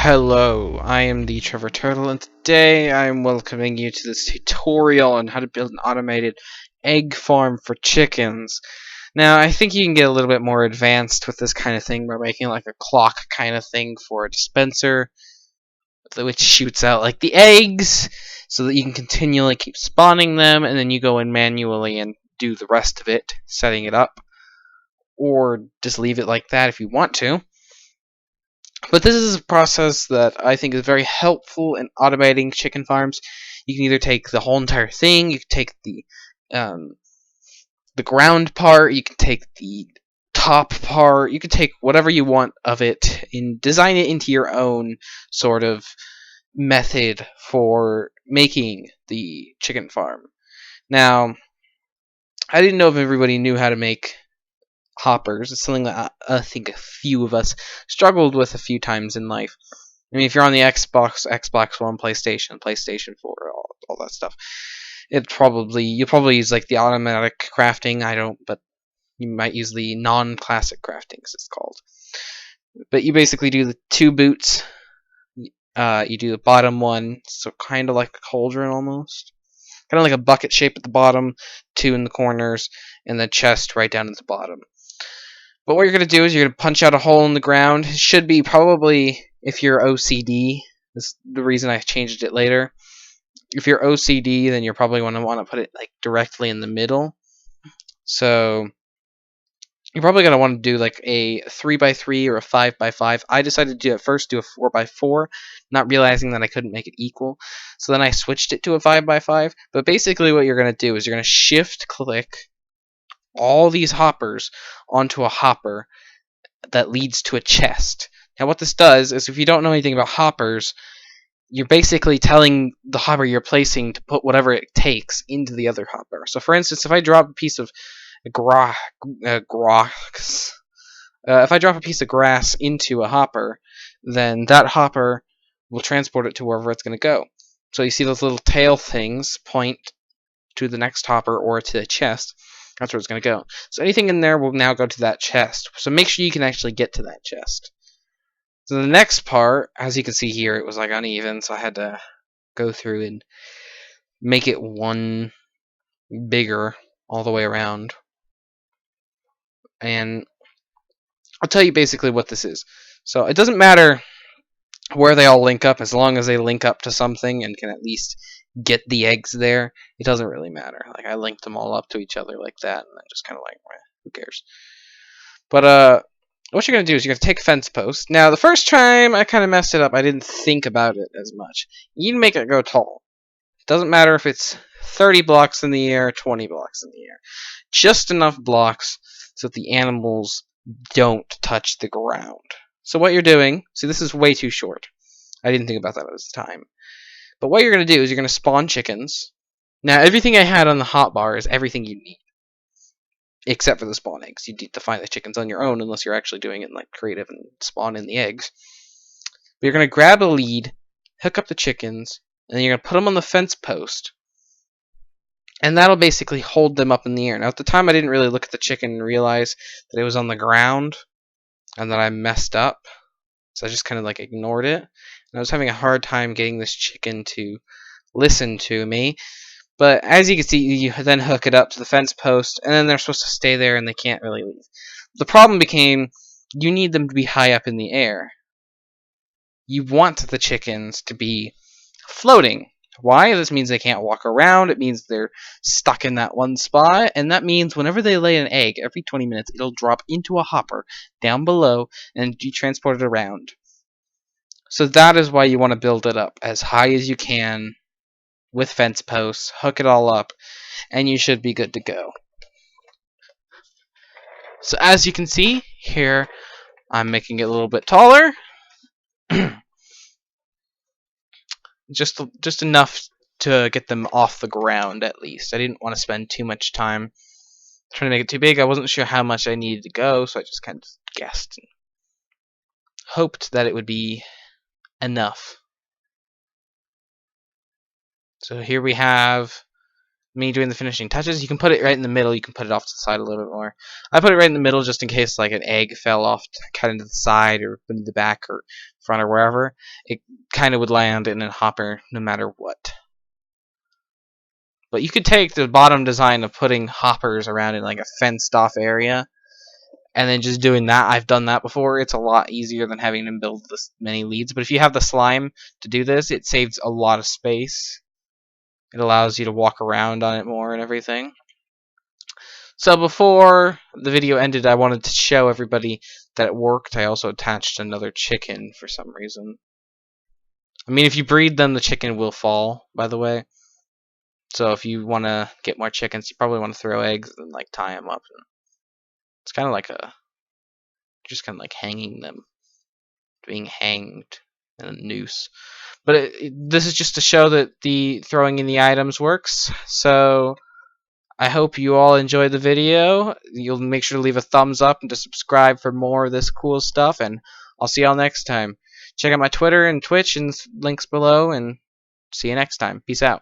Hello, I am TheTrevorTurtle, and today I am welcoming you to this tutorial on how to build an automated egg farm for chickens. Now, I think you can get a little bit more advanced with this kind of thing by making like a clock kind of thing for a dispenser, which shoots out like the eggs, so that you can continually keep spawning them, and then you go in manually and do the rest of it, setting it up, or just leave it like that if you want to. But this is a process that I think is very helpful in automating chicken farms. You can either take the whole entire thing, you can take the ground part, you can take the top part, you can take whatever you want of it and design it into your own sort of method for making the chicken farm. Now, I didn't know if everybody knew how to make hoppers. It's something that I think a few of us struggled with a few times in life. I mean, if you're on the Xbox, Xbox One, PlayStation 4, all that stuff, you'll probably use like the automatic crafting. I don't, but you might use the non-classic crafting, as it's called. But you basically do the two boots. You do the bottom one, so kind of like a cauldron almost, kind of like a bucket shape at the bottom, two in the corners, and the chest right down at the bottom. But what you're going to do is you're going to punch out a hole in the ground. It should be probably, if you're OCD, this is the reason I changed it later. If you're OCD, then you're probably going to want to put it like directly in the middle. So you're probably going to want to do like a 3x3 or a 5x5. I decided to first do a 4x4, not realizing that I couldn't make it equal. So then I switched it to a 5x5. But basically what you're going to do is you're going to shift click all these hoppers onto a hopper that leads to a chest. Now what this does is, if you don't know anything about hoppers, you're basically telling the hopper you're placing to put whatever it takes into the other hopper. So for instance, if I drop a piece of grass into a hopper, then that hopper will transport it to wherever it's going to go. So you see those little tail things point to the next hopper or to the chest. That's where it's going to go. So anything in there will now go to that chest. So make sure you can actually get to that chest. So the next part, as you can see here, it was like uneven, so I had to go through and make it one bigger all the way around. And I'll tell you basically what this is. So it doesn't matter where they all link up, as long as they link up to something and can at least get the eggs there. It doesn't really matter. Like, I linked them all up to each other like that, and then just kind of like, who cares? But what you're gonna do is you're gonna take a fence post. Now, the first time I kind of messed it up. I didn't think about it as much. You need to make it go tall. It doesn't matter if it's 30 blocks in the air, 20 blocks in the air. Just enough blocks so that the animals don't touch the ground. So what you're doing, see, this is way too short. I didn't think about that at the time. But what you're going to do is you're going to spawn chickens. Now, everything I had on the hotbar is everything you need, except for the spawn eggs. You need to find the chickens on your own, unless you're actually doing it in like creative and spawn in the eggs. But you're going to grab a lead, hook up the chickens, and then you're going to put them on the fence post. And that'll basically hold them up in the air. Now, at the time, I didn't really look at the chicken and realize that it was on the ground and that I messed up. So I just kind of like ignored it. And I was having a hard time getting this chicken to listen to me. But as you can see, you then hook it up to the fence post, and then they're supposed to stay there and they can't really leave. The problem became, you need them to be high up in the air. You want the chickens to be floating. Why? This means they can't walk around. It means they're stuck in that one spot. And that means whenever they lay an egg, every 20 minutes, it'll drop into a hopper down below and be transported around. So that is why you want to build it up as high as you can with fence posts, hook it all up, and you should be good to go. So as you can see, here I'm making it a little bit taller. just enough to get them off the ground, at least. I didn't want to spend too much time trying to make it too big. I wasn't sure how much I needed to go, so I just kind of guessed and hoped that it would be enough. So here we have me doing the finishing touches. You can put it right in the middle. You can put it off to the side a little bit more. I put it right in the middle just in case like an egg fell off, cut into the side or into the back or front or wherever. It kind of would land in a hopper no matter what. But you could take the bottom design of putting hoppers around in like a fenced off area and then just doing that. I've done that before. It's a lot easier than having to build this many leads. But if you have the slime to do this, it saves a lot of space. It allows you to walk around on it more and everything. So before the video ended, I wanted to show everybody that it worked. I also attached another chicken for some reason. I mean, if you breed them, the chicken will fall, by the way. So if you want to get more chickens, you probably want to throw eggs and like tie them up. It's kind of like just kind of like hanging them, being hanged in a noose. But this is just to show that the throwing in the items works. So I hope you all enjoyed the video. You'll make sure to leave a thumbs up and to subscribe for more of this cool stuff. And I'll see y'all next time. Check out my Twitter and Twitch and links below. And see you next time. Peace out.